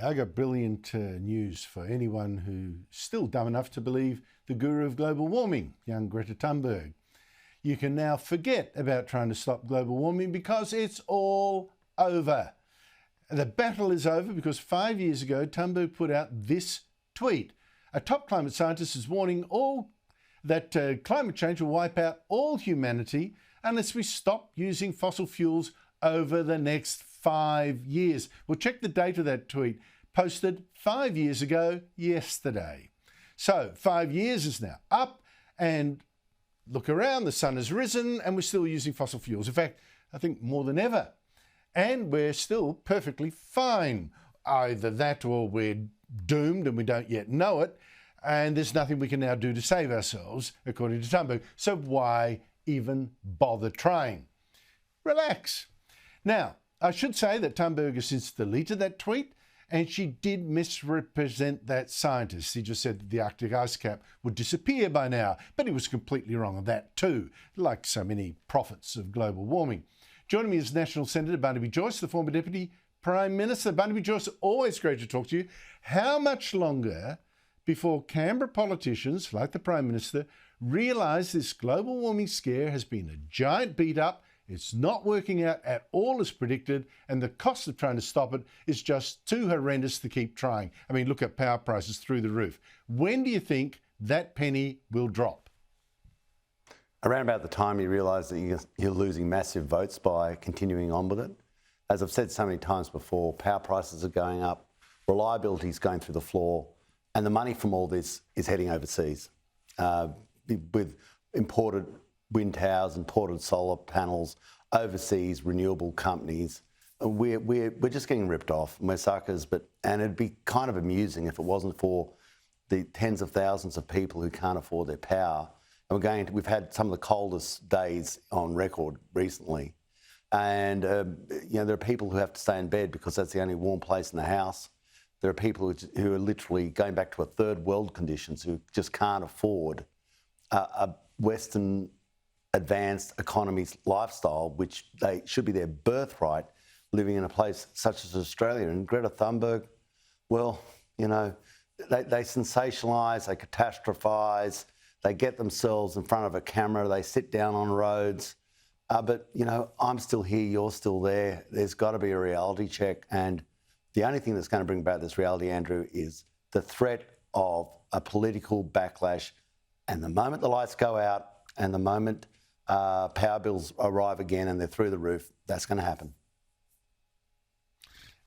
I got brilliant news for anyone who's still dumb enough to believe the guru of global warming, young Greta Thunberg. You can now forget about trying to stop global warming because it's all over. The battle is over because 5 years ago, Thunberg put out this tweet. A top climate scientist is warning that climate change will wipe out all humanity unless we stop using fossil fuels over the next 5 years. Well, check the date of that tweet, posted 5 years ago yesterday. So 5 years is now up, and look around, the sun has risen and we're still using fossil fuels. In fact, I think more than ever. And we're still perfectly fine. Either that or we're doomed and we don't yet know it, and there's nothing we can now do to save ourselves, according to Thunberg. So why even bother trying? Relax. Now, I should say that Thunberg has since deleted that tweet, and she did misrepresent that scientist. He just said that the Arctic ice cap would disappear by now, but he was completely wrong on that too, like so many prophets of global warming. Joining me is National Senator Barnaby Joyce, the former Deputy Prime Minister. Barnaby Joyce, always great to talk to you. How much longer before Canberra politicians, like the Prime Minister, realise this global warming scare has been a giant beat up, it's not working out at all as predicted, and the cost of trying to stop it is just too horrendous to keep trying? I mean, look at power prices through the roof. When do you think that penny will drop? Around about the time you realise that you're losing massive votes by continuing on with it. As I've said so many times before, power prices are going up, reliability is going through the floor, and the money from all this is heading overseas with imported wind towers, imported solar panels, overseas renewable companies. We're just getting ripped off, and we're suckers. And it'd be kind of amusing if it wasn't for the tens of thousands of people who can't afford their power. And we've had some of the coldest days on record recently. And there are people who have to stay in bed because that's the only warm place in the house. There are people who are literally going back to a third world conditions, who just can't afford a Western advanced economy's lifestyle, which they should be their birthright, living in a place such as Australia. And Greta Thunberg, well, they sensationalise, they catastrophise, they get themselves in front of a camera, they sit down on roads. But I'm still here, you're still there. There's got to be a reality check. And the only thing that's going to bring about this reality, Andrew, is the threat of a political backlash. And the moment the lights go out and the moment power bills arrive again and they're through the roof, that's going to happen.